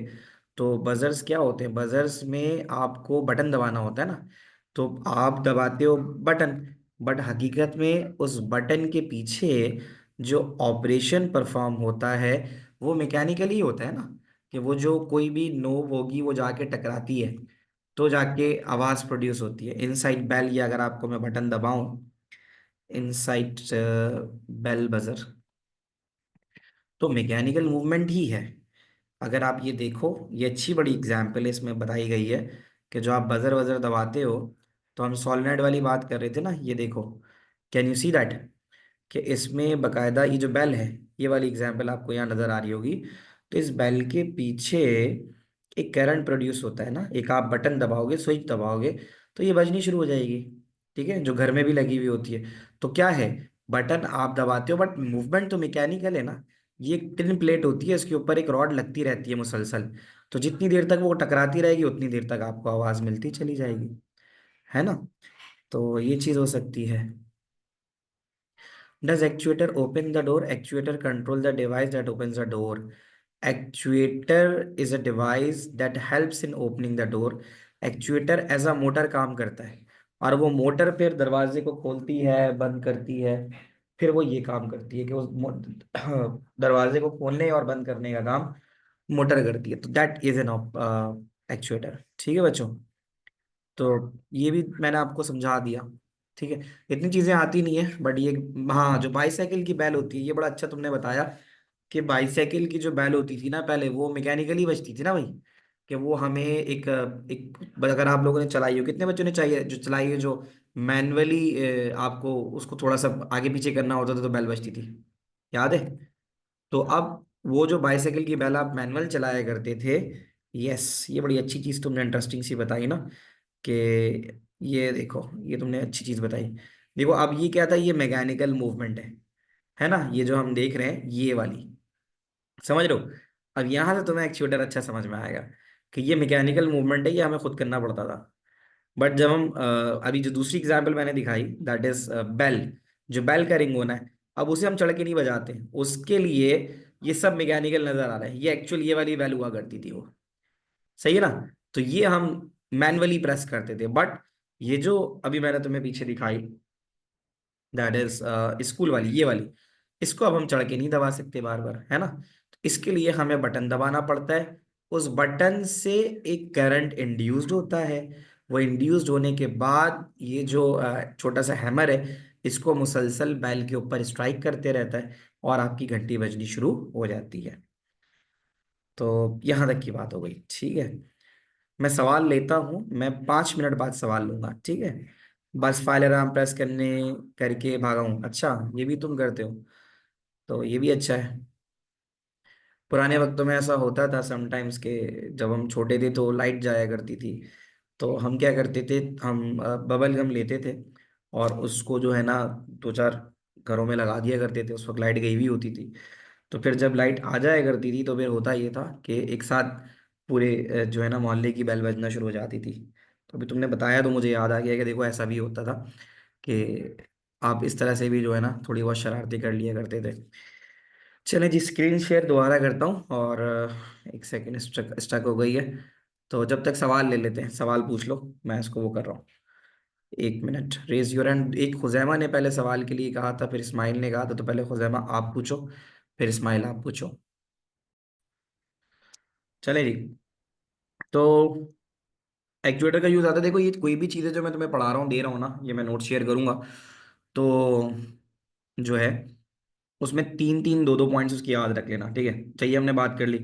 तो बजर्स क्या होते हैं? बजर्स में आपको बटन दबाना होता है ना, तो आप दबाते हो बटन, बट हकीकत में उस बटन के पीछे जो ऑपरेशन परफॉर्म होता है वो मैकेनिकली होता है ना। कि वो जो कोई भी नोब होगी वो जाके टकराती है, तो जाके आवाज प्रोड्यूस होती है इनसाइड बेल। ये अगर आपको मैं बटन दबाऊं, इनसाइड बेल बजर, तो मैकेनिकल मूवमेंट ही है। अगर आप ये देखो, ये अच्छी बड़ी एग्जाम्पल है इसमें बताई गई है कि जो आप बजर बजर दबाते हो, तो हम सॉलिनॉइड वाली बात कर रहे थे ना, ये देखो, कैन यू सी दैट? कि इसमें बकायदा ये जो बेल है, ये वाली एग्जाम्पल आपको यहाँ नजर आ रही होगी। तो इस बेल के पीछे एक करंट प्रोड्यूस होता है ना, एक आप बटन दबाओगे, स्विच दबाओगे, तो ये बजनी शुरू हो जाएगी। ठीक है, जो घर में भी लगी हुई होती है। तो क्या है, बटन आप दबाते हो बट मूवमेंट तो मैकेनिकल है ना। ये एक टिन प्लेट होती है, इसके ऊपर एक रॉड लगती रहती है मुसलसल, तो जितनी देर तक वो टकराती रहेगी उतनी देर तक आपको आवाज मिलती चली जाएगी, है ना। तो ये चीज हो सकती है। Does actuator open the door? Actuator control the device that opens the door. Actuator is a device that helps in opening the door. Actuator as a motor काम करता है, और वो मोटर फिर दरवाजे को खोलती है, बंद करती है। फिर वो ये काम करती है कि उस दरवाजे को खोलने और बंद करने का काम मोटर करती है। तो दैट इज एन एक्चुएटर। ठीक है बच्चों। तो ये भी मैंने आपको समझा दिया। ठीक है। इतनी चीजें आती नहीं है बट ये, हाँ, जो बाईसाइकिल की बैल होती है, ये बड़ा अच्छा तुमने बताया कि बाईसाइकिल की जो बैल होती थी ना पहले, वो मैकेनिकली बजती थी ना भाई। कि वो हमें एक अगर आप लोगों ने चलाई हो, कितने बच्चों ने चाहिए जो चलाई है, जो मैनुअली आपको उसको थोड़ा सा आगे पीछे करना होता था तो बैल बजती थी, याद है? तो अब वो जो बाईसाइकिल की बैल आप मैनुअल चलाया करते थे, यस, ये बड़ी अच्छी चीज तुमने इंटरेस्टिंग सी बताई ना, कि ये देखो, ये तुमने अच्छी चीज बताई। देखो अब ये क्या था, ये मैकेनिकल मूवमेंट है ना, ये जो हम देख रहे हैं ये वाली, समझ रहे हो? अब यहां से तुम्हें एक्चुएटर अच्छा समझ में आएगा कि ये मैकेनिकल मूवमेंट है, ये हमें खुद करना पड़ता था। बट जब हम अभी जो दूसरी एग्जाम्पल मैंने दिखाई, दैट इज बेल, जो बेल का रिंग होना है, अब उसे हम चढ़ के नहीं बजाते, उसके लिए ये सब मैकेनिकल नजर आ रहा है। ये एक्चुअल ये वाली बेल हुआ करती थी वो, सही है ना। तो ये हम मैनुअली प्रेस करते थे, बट ये जो अभी मैंने तुम्हें पीछे दिखाई, दैट इज स्कूल वाली, ये वाली, इसको अब हम चढ़ के नहीं दबा सकते बार बार, है ना। तो इसके लिए हमें बटन दबाना पड़ता है। उस बटन से एक करंट इंड्यूस्ड होता है। वो इंड्यूस्ड होने के बाद ये जो छोटा सा हैमर है, इसको मुसलसल बैल के ऊपर स्ट्राइक करते रहता है, और आपकी घंटी बजनी शुरू हो जाती है। तो यहाँ तक की बात हो गई। ठीक है। मैं सवाल लेता हूँ, मैं 5 मिनट बाद सवाल लूंगा, ठीक है। बस फाइल आराम प्रेस करने करके भागा हूँ। अच्छा, ये भी तुम करते हो, तो ये भी अच्छा है। पुराने वक्तों में ऐसा होता था समटाइम्स के, जब हम छोटे थे तो लाइट जाया करती थी। तो हम क्या करते थे, हम बबल गम लेते थे और उसको जो है ना दो चार घरों में लगा दिया करते थे। उस वक्त लाइट गई हुई होती थी। तो फिर जब लाइट आ जाया करती थी तो फिर होता ये था कि एक साथ पूरे जो है ना मोहल्ले की बेल बजना शुरू हो जाती थी। तो अभी तुमने बताया तो मुझे याद आ गया कि देखो ऐसा भी होता था कि आप इस तरह से भी जो है ना थोड़ी बहुत शरारती कर लिया करते थे। चले जी, स्क्रीन शेयर दोबारा करता हूँ और एक सेकंड, स्टक स्टक हो गई है। तो जब तक सवाल ले लेते हैं, सवाल पूछ लो, मैं इसको वो कर रहा हूँ। एक मिनट, रेज योर हैंड। एक खुजैमा ने पहले सवाल के लिए कहा था, फिर इस्माइल ने कहा था, तो पहले खुजैमा आप पूछो, फिर इस्माइल आप पूछो। चले जी। तो एक्चुएटर का यूज आता है, देखो ये कोई भी चीज़ है जो मैं तुम्हें पढ़ा रहा हूँ, दे रहा हूँ ना, ये मैं नोट शेयर करूंगा। तो जो है उसमें तीन तीन दो दो पॉइंट्स उसकी याद रख लेना, ठीक है। चाहिए, हमने बात कर ली।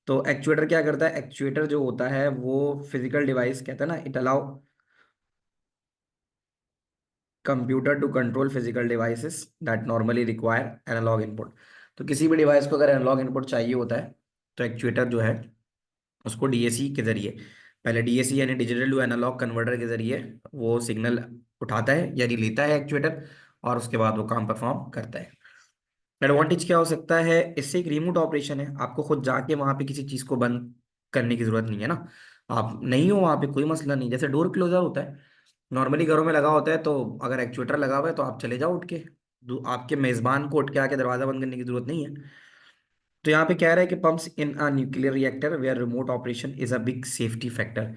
तो एक्चुएटर क्या करता है, एक्चुएटर जो होता है वो फिजिकल डिवाइस कहता है ना, it allow computer to control physical devices that normally require analog input. तो किसी भी डिवाइस को अगर एनालॉग इनपुट चाहिए होता है तो एक्चुएटर जो है उसको डीएसी के जरिए, पहले डीएसी यानी डिजिटल टू एनालॉग कन्वर्टर के जरिए वो सिग्नल उठाता है यानी लेता है एक्चुएटर, और उसके बाद वो काम परफॉर्म करता है। एडवांटेज क्या हो सकता है, इससे एक रिमोट ऑपरेशन है, आपको खुद जाके वहां पे किसी चीज को बंद करने की जरूरत नहीं है ना। आप नहीं हो वहां पे, कोई मसला नहीं। जैसे डोर क्लोजर होता है, नॉर्मली घरों में लगा होता है, तो अगर एक्चुएटर लगा हुआ है तो आप चले जाओ उठ के, आपके मेजबान को उठ के आके दरवाजा बंद करने की जरूरत नहीं है। तो यहाँ पे कह रहा है कि pumps in a nuclear reactor where remote operation is a big safety factor.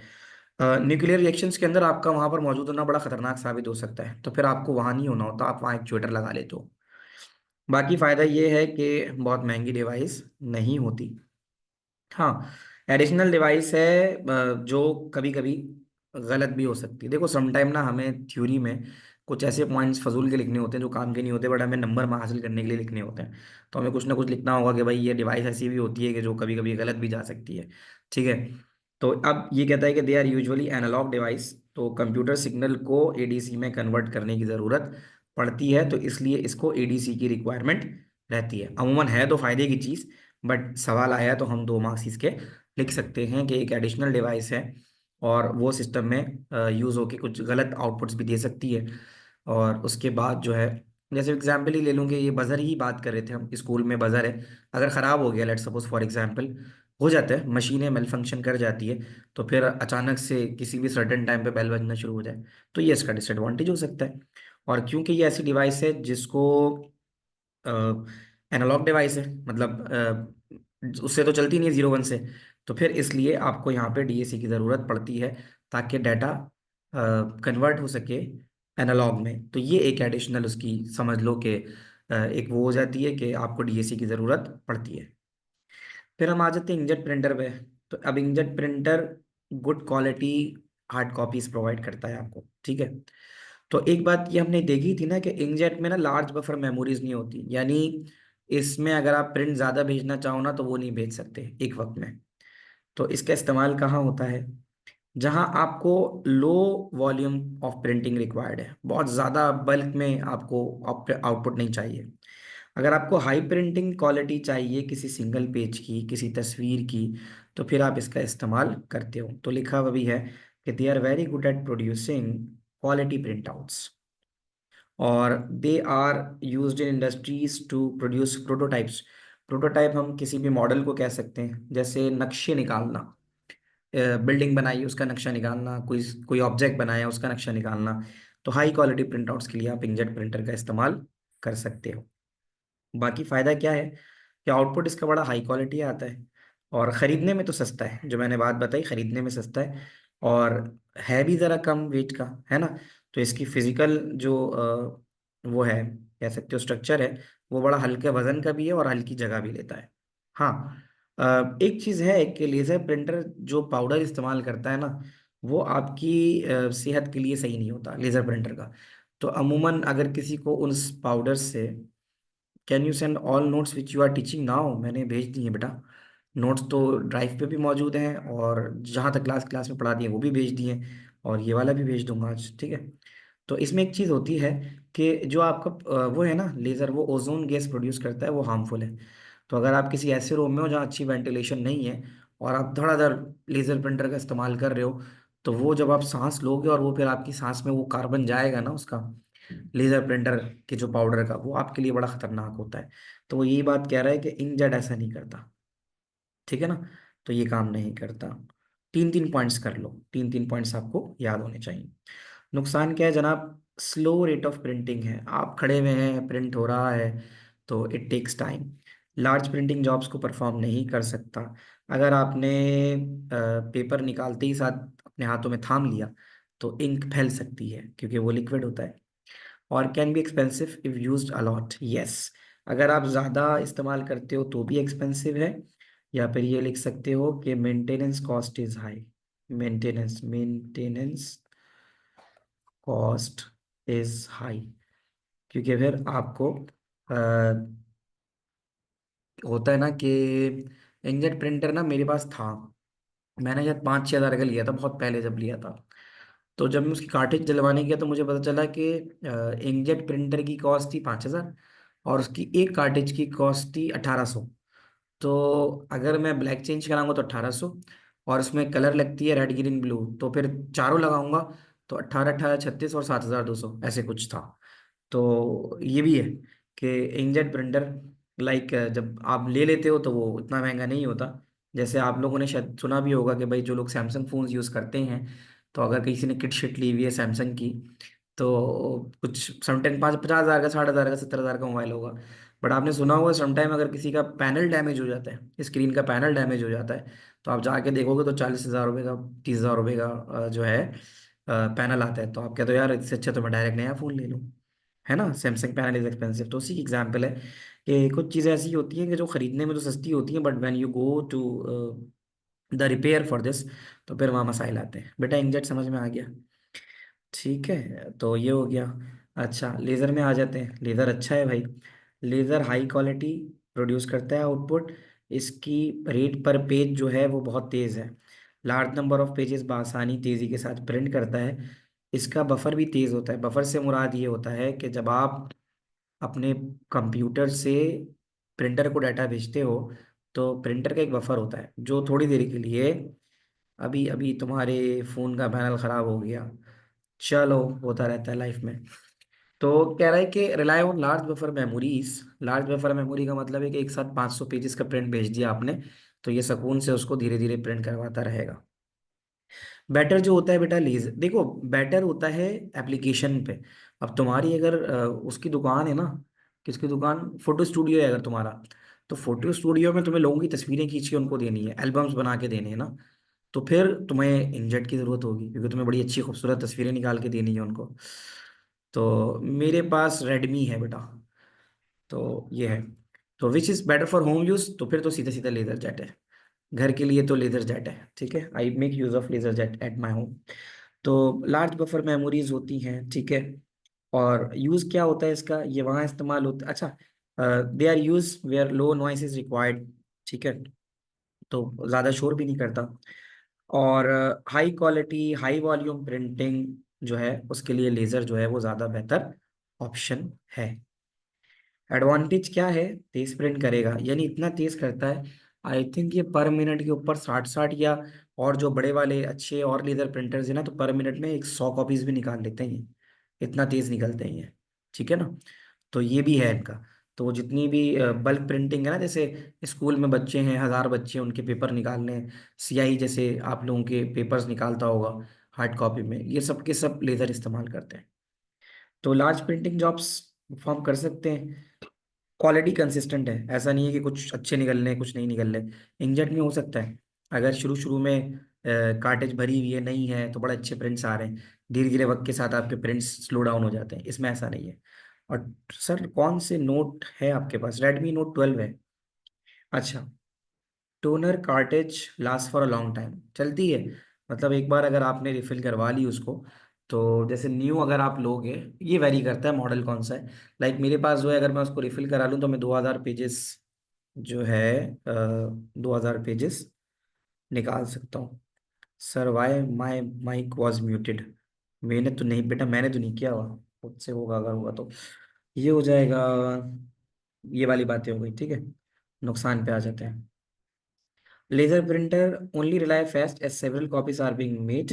Nuclear reactions के अंदर आपका वहां पर मौजूद होना बड़ा खतरनाक साबित हो सकता है, तो फिर आपको वहां नहीं होना होता, आप वहां एक्चुएटर लगा लेते हो। बाकी फायदा ये है कि बहुत महंगी डिवाइस नहीं होती। हाँ, एडिशनल डिवाइस है जो कभी कभी गलत भी हो सकती है। देखो समटाइम ना हमें थ्योरी में कुछ ऐसे पॉइंट्स फजूल के लिखने होते हैं जो काम के नहीं होते, बट हमें नंबर में हासिल करने के लिए लिखने होते हैं। तो हमें कुछ ना कुछ लिखना होगा कि भाई ये डिवाइस ऐसी भी होती है कि जो कभी कभी गलत भी जा सकती है, ठीक है। तो अब ये कहता है कि they are usually analog device, तो कंप्यूटर सिग्नल को एडीसी में कन्वर्ट करने की ज़रूरत पड़ती है, तो इसलिए इसको एडीसी की रिक्वायरमेंट रहती है। अमूमन है तो फायदे की चीज़, बट सवाल आया तो हम 2 मार्क्स इसके लिख सकते हैं कि एक एडिशनल डिवाइस है और वो सिस्टम में यूज़ होके कुछ गलत आउटपुट्स भी दे सकती है। और उसके बाद जो है, जैसे एग्जांपल ही ले लूँगे, ये बजर ही बात कर रहे थे हम, स्कूल में बजर है, अगर ख़राब हो गया, लेट सपोज फॉर एग्जांपल, हो जाता है, मशीनें मेल फंक्शन कर जाती है, तो फिर अचानक से किसी भी सर्टेन टाइम पे बेल बजना शुरू हो जाए, तो ये इसका डिसएडवांटेज हो सकता है। और क्योंकि ये ऐसी डिवाइस है जिसको एनालॉग डिवाइस है, मतलब उससे तो चलती नहीं है 0 1 से, तो फिर इसलिए आपको यहाँ पे डीएसी की ज़रूरत पड़ती है ताकि डाटा कन्वर्ट हो सके एनालॉग में। तो ये एक एडिशनल उसकी समझ लो कि एक वो हो जाती है कि आपको डीएसी की ज़रूरत पड़ती है। फिर हम आ जाते हैं इंकजेट प्रिंटर पे। तो अब inkjet printer good quality hard copies provide करता है आपको, ठीक है। तो एक बात ये हमने देखी थी ना कि इंकजेट में ना लार्ज बफर मेमोरीज नहीं होती, यानी इसमें अगर आप प्रिंट ज़्यादा भेजना चाहो ना तो वो नहीं भेज सकते एक वक्त में। तो इसका इस्तेमाल कहाँ होता है, जहां आपको low volume of printing required है, बहुत ज़्यादा बल्क में आपको आउटपुट नहीं चाहिए। अगर आपको हाई प्रिंटिंग क्वालिटी चाहिए किसी सिंगल पेज की, किसी तस्वीर की, तो फिर आप इसका इस्तेमाल करते हो। तो लिखा हुआ भी है कि they are very good at producing quality printouts, और they are used in industries to produce prototypes. Prototype हम किसी भी मॉडल को कह सकते हैं, जैसे नक्शे निकालना, बिल्डिंग बनाई उसका नक्शा निकालना, कोई कोई ऑब्जेक्ट बनाया उसका नक्शा निकालना। तो हाई क्वालिटी प्रिंट आउट्स के लिए आप इंकजेट प्रिंटर का इस्तेमाल कर सकते हो। बाकी फायदा क्या है कि आउटपुट इसका बड़ा हाई क्वालिटी आता है, और ख़रीदने में तो सस्ता है, जो मैंने बात बताई, ख़रीदने में सस्ता है, और है भी ज़रा कम वेट का, है ना। तो इसकी फिजिकल जो वो है, कह सकते हो स्ट्रक्चर है, वो बड़ा हल्के वजन का भी है और हल्की जगह भी लेता है। हाँ, एक चीज़ है कि लेज़र प्रिंटर जो पाउडर इस्तेमाल करता है ना, वो आपकी सेहत के लिए सही नहीं होता लेज़र प्रिंटर का। तो अमूमन अगर किसी को उस पाउडर से, can you send all notes which you are teaching now, मैंने भेज दिए हैं बेटा, नोट्स तो ड्राइव पे भी मौजूद हैं, और जहाँ तक क्लास क्लास में पढ़ा दिए वो भी भेज दिए हैं, और ये वाला भी भेज दूंगा आज, ठीक है। तो इसमें एक चीज़ होती है कि जो आपका वो है ना लेज़र, वो ओजोन गैस प्रोड्यूस करता है, वो हार्मफुल है। तो अगर आप किसी ऐसे रूम में हो जहाँ अच्छी वेंटिलेशन नहीं है और आप धड़ाधड़ लेजर प्रिंटर का इस्तेमाल कर रहे हो, तो वो जब आप सांस लोगे और वो फिर आपकी सांस में वो कार्बन जाएगा ना उसका, लेजर प्रिंटर के जो पाउडर का, वो आपके लिए बड़ा खतरनाक होता है। तो वो यही बात कह रहा है कि इंकजेट ऐसा नहीं करता, ठीक है ना। तो ये काम नहीं करता। तीन तीन पॉइंट्स कर लो, तीन तीन पॉइंट्स आपको याद होने चाहिए। नुकसान क्या है जनाब? स्लो रेट ऑफ प्रिंटिंग है, आप खड़े हुए हैं, प्रिंट हो रहा है, तो it takes time. Large printing jobs को परफॉर्म नहीं कर सकता। अगर आपने पेपर निकालते ही साथ अपने हाथों में थाम लिया तो इंक फैल सकती है क्योंकि वो लिक्विड होता है। और can be expensive if used a lot, yes. अगर आप ज़्यादा इस्तेमाल करते हो तो भी एक्सपेंसिव है। या फिर ये लिख सकते हो कि maintenance cost is high. Maintenance cost is high, क्योंकि फिर आपको होता है ना कि इंकजेट प्रिंटर ना मेरे पास था, मैंने शायद 5-6 हज़ार का लिया था बहुत पहले जब लिया था। तो जब मैं उसकी कार्ट्रिज डलवाने गया तो मुझे पता चला कि इंकजेट प्रिंटर की कॉस्ट थी 5 हज़ार और उसकी एक कार्ट्रिज की कॉस्ट थी 1800। तो अगर मैं ब्लैक चेंज कराऊंगा तो 1800, और उसमें कलर लगती है रेड ग्रीन ब्लू, तो फिर चारों लगाऊंगा तो 18 18 36 और 7200 ऐसे कुछ था। तो ये भी है कि इंकजेट प्रिंटर लाइक जब आप ले लेते हो तो वो इतना महंगा नहीं होता। जैसे आप लोगों ने शायद सुना भी होगा कि भाई जो लोग सैमसंग फोन यूज़ करते हैं, तो अगर किसी ने किट शिट ली हुई है सैमसंग की, तो कुछ समटाइम 50 हज़ार का, 60 हज़ार का, 70 हज़ार का मोबाइल होगा। बट आपने सुना होगा समटाइम अगर किसी का पैनल डैमेज हो जाता है, स्क्रीन का पैनल डैमेज हो जाता है, तो आप जाके देखोगे तो 40 हज़ार रुपये का, 30 हज़ार रुपये का जो है पैनल आता है। तो आप कहते हो यार इससे अच्छा तो मैं डायरेक्ट नया फ़ोन ले लूँ, है ना। Samsung panel is expensive. तो उसी की एग्जाम्पल है कि कुछ चीज़ें ऐसी होती हैं कि जो खरीदने में तो सस्ती होती हैं, but when you go to the repair for this, तो फिर वहाँ मसाइल आते हैं। बेटा इंकजेट समझ में आ गया? ठीक है, तो ये हो गया। अच्छा, लेज़र में आ जाते हैं। लेज़र अच्छा है भाई, लेज़र हाई क्वालिटी प्रोड्यूस करता है आउटपुट। इसकी रेट पर पेज जो है वो बहुत तेज़ है। लार्ज नंबर ऑफ पेजेस बआसानी तेज़ी के साथ प्रिंट करता है। इसका बफर भी तेज़ होता है। बफर से मुराद ये होता है कि जब आप अपने कंप्यूटर से प्रिंटर को डाटा भेजते हो, तो प्रिंटर का एक बफर होता है जो थोड़ी देर के लिए, अभी अभी तुम्हारे फ़ोन का पैनल ख़राब हो गया, चलो होता रहता है लाइफ में। तो कह रहा है कि rely on large buffer memories. Large buffer memory का मतलब है कि एक साथ 500 पेजेस का प्रिंट भेज दिया आपने, तो ये सुकून से उसको धीरे धीरे प्रिंट करवाता रहेगा। बेटर जो होता है बेटा लेजर, देखो बेटर होता है एप्लीकेशन पे। अब तुम्हारी अगर उसकी दुकान है ना, किसकी दुकान, फोटो स्टूडियो है अगर तुम्हारा, तो फोटो स्टूडियो में तुम्हें लोगों की तस्वीरें खींच के उनको देनी है, एल्बम्स बना के देने हैं ना, तो फिर तुम्हें इंकजेट की जरूरत होगी क्योंकि तुम्हें बड़ी अच्छी खूबसूरत तस्वीरें निकाल के देनी है उनको। तो मेरे पास रेडमी है बेटा, तो ये है। तो which is better for home use, तो फिर तो सीधा सीधा लेजर जेट है। घर के लिए तो लेजर जेट है, ठीक है। I make use of laser jet at my home. तो लार्ज बफर मेमोरीज होती हैं, ठीक है। और यूज क्या होता है इसका, ये वहाँ इस्तेमाल होता है। अच्छा, they are use where low noise is required, ठीक है, तो ज़्यादा शोर भी नहीं करता। और high quality high volume printing जो है उसके लिए लेज़र जो है वो ज़्यादा बेहतर ऑप्शन है। एडवांटेज क्या है? तेज प्रिंट करेगा, यानी इतना तेज करता है, आई थिंक ये पर मिनट के ऊपर 60-60 या, और जो बड़े वाले अच्छे और लेज़र प्रिंटर्स हैं ना, तो पर मिनट में 100 कॉपीज भी निकाल लेते हैं ये, इतना तेज निकलते हैं ये, ठीक है ना। तो ये भी है इनका। तो जितनी भी बल्क प्रिंटिंग है ना, जैसे स्कूल में बच्चे हैं, 1000 बच्चे, उनके पेपर निकालने, सियाही जैसे आप लोगों के पेपर्स निकालता होगा हार्ड कॉपी में, ये सब के सब लेज़र इस्तेमाल करते हैं। तो लार्ज प्रिंटिंग जॉब्स परफॉर्म कर सकते हैं। क्वालिटी कंसिस्टेंट है, ऐसा नहीं है कि कुछ अच्छे निकल रहे कुछ नहीं निकल रहे। इंकजेट में हो सकता है अगर शुरू शुरू में कार्टेज भरी हुई है, नहीं है, तो बड़े अच्छे प्रिंट्स आ रहे हैं, धीरे धीरे वक्त के साथ आपके प्रिंट्स स्लो डाउन हो जाते हैं। इसमें ऐसा नहीं है। और सर कौन से नोट है आपके पास? रेडमी नोट 12 है। अच्छा, toner cartridge last for a long time, चलती है। मतलब एक बार अगर आपने रिफिल करवा ली उसको, तो जैसे न्यू अगर आप लोगे, ये वेरी करता है मॉडल कौन सा है। लाइक मेरे पास जो है, अगर मैं उसको रिफिल करा लूँ तो मैं 2000 पेजेस जो है 2000 पेजेस निकाल सकता हूँ। Sir why my mic was muted, मैंने तो नहीं बेटा, मैंने तो नहीं किया हुआ, खुद से होगा अगर होगा तो। ये हो जाएगा, ये वाली बातें हो गई, ठीक है। नुकसान पे आ जाते हैं। Laser printer only rely fast as several copies are being made.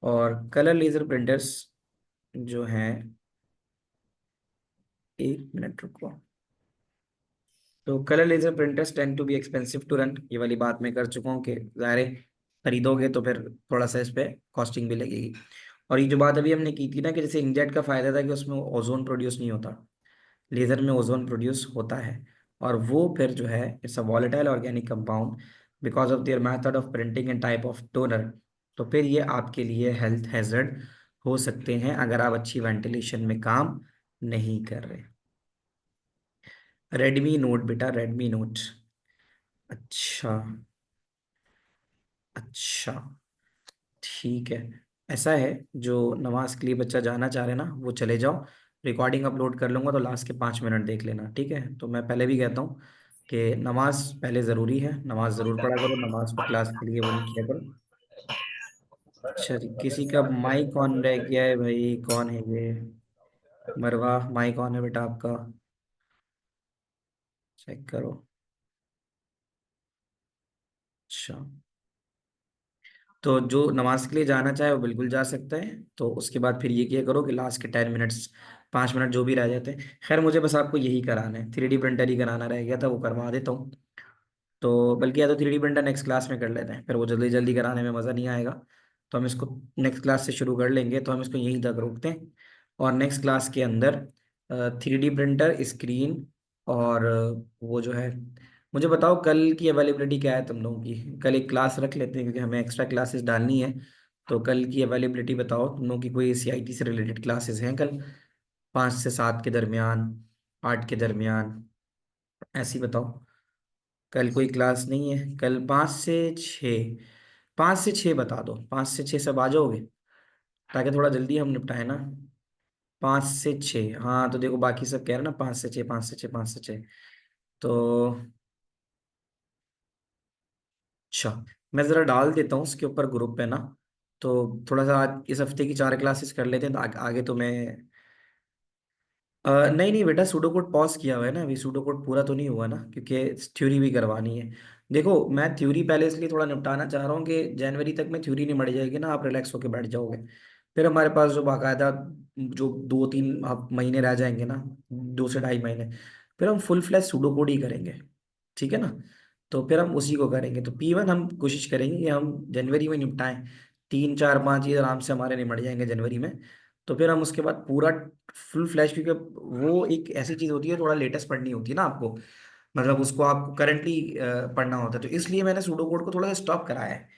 और कलर लेजर प्रिंटर्स जो हैं, 1 मिनट रुको। तो colour laser printers tend to be expensive to run, ये वाली बात मैं कर चुका हूँ कि ज़ाहिर है खरीदोगे तो फिर थोड़ा सा इस पे कॉस्टिंग भी लगेगी। और ये जो बात अभी हमने की थी ना कि जैसे इंकजेट का फायदा था कि उसमें ओजोन प्रोड्यूस नहीं होता, लेजर में ओजोन प्रोड्यूस होता है। और वो फिर जो है it's a volatile organic compound because of their method of printing and type of toner. तो फिर ये आपके लिए हेल्थ हैजर्ड हो सकते हैं अगर आप अच्छी वेंटिलेशन में काम नहीं कर रहे। रेडमी नोट बेटा, रेडमी नोट। अच्छा। अच्छा। ठीक है। ऐसा है, जो नमाज के लिए बच्चा जाना चाह रहे हैं ना वो चले जाओ। रिकॉर्डिंग अपलोड कर लूंगा तो लास्ट के 5 मिनट देख लेना, ठीक है? तो मैं पहले भी कहता हूँ कि नमाज पहले ज़रूरी है, नमाज ज़रूर पढ़ा करो, नमाज को क्लास के लिए वो नहीं किया करो। अच्छा जी, किसी का माइक ऑन रह गया है भाई, कौन है ये? मरवा, माइक ऑन है बेटा आपका, चेक करो। अच्छा। तो जो नमाज के लिए जाना चाहे वो बिल्कुल जा सकता है। तो उसके बाद फिर ये किया करो कि लास्ट के 10 मिनट्स, 5 मिनट जो भी रह जाते हैं, खैर मुझे बस आपको यही कराना है, 3D प्रिंटर ही कराना रह गया था, वो करवा देता हूँ। तो बल्कि या तो 3D प्रिंटर नेक्स्ट क्लास में कर लेते हैं, फिर वो जल्दी जल्दी कराने में मज़ा नहीं आएगा। तो हम इसको नेक्स्ट क्लास से शुरू कर लेंगे, तो हम इसको यहीं तक रोकते हैं। और नेक्स्ट क्लास के अंदर 3D प्रिंटर, स्क्रीन और वो जो है, मुझे बताओ कल की अवेलेबिलिटी क्या है तुम लोगों की? कल एक क्लास रख लेते हैं क्योंकि हमें एक्स्ट्रा क्लासेस डालनी है। तो कल की अवेलेबिलिटी बताओ तुम लोगों की, कोई CIT से रिलेटेड क्लासेस हैं कल? 5 से 7 के दरमियान, 8 के दरमियान, ऐसी बताओ। कल कोई क्लास नहीं है, कल 5 से 6। 5 से 6 बता दो, 5 से 6 सब आ जाओगे ताकि थोड़ा जल्दी हम निपटाए ना। 5 से 6, हाँ तो देखो बाकी सब कह रहे हैं ना 5 से 6, 5 से 6, 5 से 6। तो अच्छा, मैं ज़रा डाल देता हूँ उसके ऊपर ग्रुप पे ना। तो थोड़ा सा आज इस हफ्ते की 4 क्लासेस कर लेते हैं तो आगे तो मैं नहीं नहीं बेटा, सूडो कोड पॉज किया हुआ है ना अभी, सूडो कोड पूरा तो नहीं हुआ ना क्योंकि थ्योरी भी करवानी है। देखो मैं थ्योरी पहले इसलिए थोड़ा निपटाना चाह रहा हूँ कि जनवरी तक में थ्योरी नहीं मर जाएगी ना, आप रिलैक्स होकर बैठ जाओगे। फिर हमारे पास जो बाकायदा जो 2-3 महीने रह जाएंगे ना, 2 से ढाई महीने, फिर हम फुल फ्लैश सूडो कोड ही करेंगे, ठीक है ना? तो फिर हम उसी को करेंगे। तो P1 हम कोशिश करेंगे कि हम जनवरी में निपटाएं, 3 4 5 ये आराम से हमारे निपट जाएंगे जनवरी में। तो फिर हम उसके बाद पूरा फुल फ्लैश, क्योंकि वो एक ऐसी चीज होती है थोड़ा लेटेस्ट पढ़नी होती है ना आपको, मतलब उसको आपको करंटली पढ़ना होता है, तो इसलिए मैंने सूडो कोड को थोड़ा सा स्टॉप कराया है।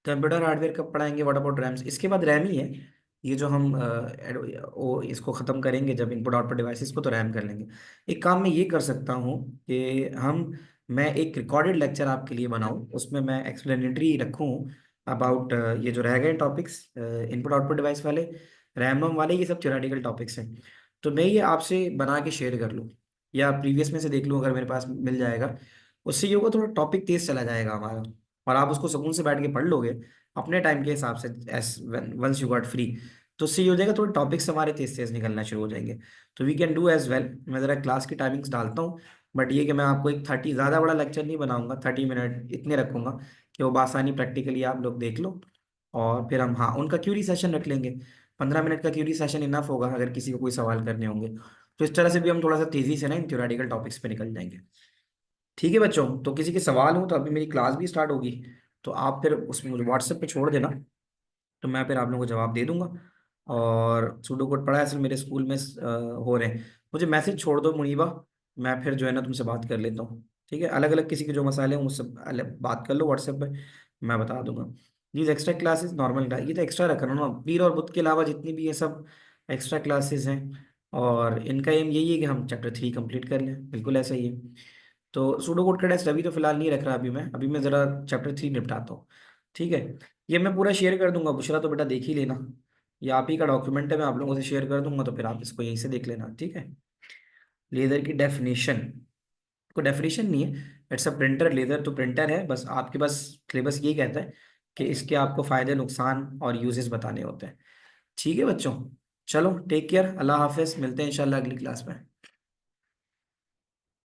कंप्यूटर हार्डवेयर कब पढ़ाएंगे, व्हाट अबाउट रैम्स, इसके बाद रैम ही है। ये जो हम इसको ख़त्म करेंगे जब इनपुट आउटपुट डिवाइसेस को, तो रैम कर लेंगे। एक काम मैं ये कर सकता हूँ कि मैं एक रिकॉर्डेड लेक्चर आपके लिए बनाऊँ, उसमें मैं एक्सप्लेनेटरी रखूँ अबाउट ये जो रह गए टॉपिक्स, इनपुट आउटपुट डिवाइस वाले, रैम रोम वाले, ये सब थ्योरेटिकल टॉपिक्स हैं। तो मैं ये आपसे बना के शेयर कर लूँ या प्रीवियस में से देख लूँ अगर मेरे पास मिल जाएगा। उससे ये होगा थोड़ा टॉपिक तेज चला जाएगा हमारा, और आप उसको सुकून से बैठ के पढ़ लोगे अपने टाइम के हिसाब से, as once you got free. तो उससे ये हो जाएगा, थोड़े टॉपिक्स हमारे तेज तेज निकलना शुरू हो जाएंगे। तो we can do as well. मैं ज़रा क्लास की टाइमिंग्स डालता हूँ, बट ये कि मैं आपको एक 30, ज़्यादा बड़ा लेक्चर नहीं बनाऊंगा, 30 मिनट इतने रखूंगा कि वो बासानी प्रैक्टिकली आप लोग देख लो। और फिर हम, हाँ, उनका क्यूरी सेशन रख लेंगे। 15 मिनट का क्यूरी सेशन इनफ होगा अगर किसी को कोई सवाल करने होंगे। तो इस तरह से भी हम थोड़ा सा तेजी से ना इन थ्योरेटिकल टॉपिक्स पे निकल जाएंगे। ठीक है बच्चों, तो किसी के सवाल हो तो अभी मेरी क्लास भी स्टार्ट होगी, तो आप फिर उसमें मुझे व्हाट्सएप पे छोड़ देना, तो मैं फिर आप लोगों को जवाब दे दूंगा। और सूडो कोड पढ़ा है असल मेरे स्कूल में हो रहे हैं। मुझे मैसेज छोड़ दो मुनीबा, मैं फिर जो है ना तुमसे बात कर लेता हूँ। ठीक है, अलग अलग किसी के जो मसाले हैं मुझसे अलग बात कर लो व्हाट्सएप पे, मैं बता दूंगा। ये एक्स्ट्रा क्लासेस नॉर्मल, ये तो एक्स्ट्रा रख रहा हूँ ना, पीर और बुध के अलावा जितनी भी ये सब एक्स्ट्रा क्लासेस हैं। और इनका एम यही है कि हम चैप्टर 3 कंप्लीट कर लें, बिल्कुल ऐसा ही है। तो सूडो कोड का टेस्ट अभी तो फिलहाल नहीं रख रहा, अभी मैं ज़रा चैप्टर 3 निपटाता हूँ। ठीक है, ये मैं पूरा शेयर कर दूंगा, बुशरा तो बेटा देख ही लेना। ये आप ही का डॉक्यूमेंट है, मैं आप लोगों से शेयर कर दूंगा, तो फिर आप इसको यहीं से देख लेना, ठीक है? लेज़र की डेफिनेशन, कोई डेफिनेशन नहीं है, इट्स अ प्रिंटर। लेज़र तो प्रिंटर है, बस आपके पास सिलेबस यही कहता है कि इसके आपको फ़ायदे नुकसान और यूजेस बताने होते हैं। ठीक है बच्चों, चलो टेक केयर, अल्लाह हाफिज़, मिलते हैं इंशाल्लाह अगली क्लास में।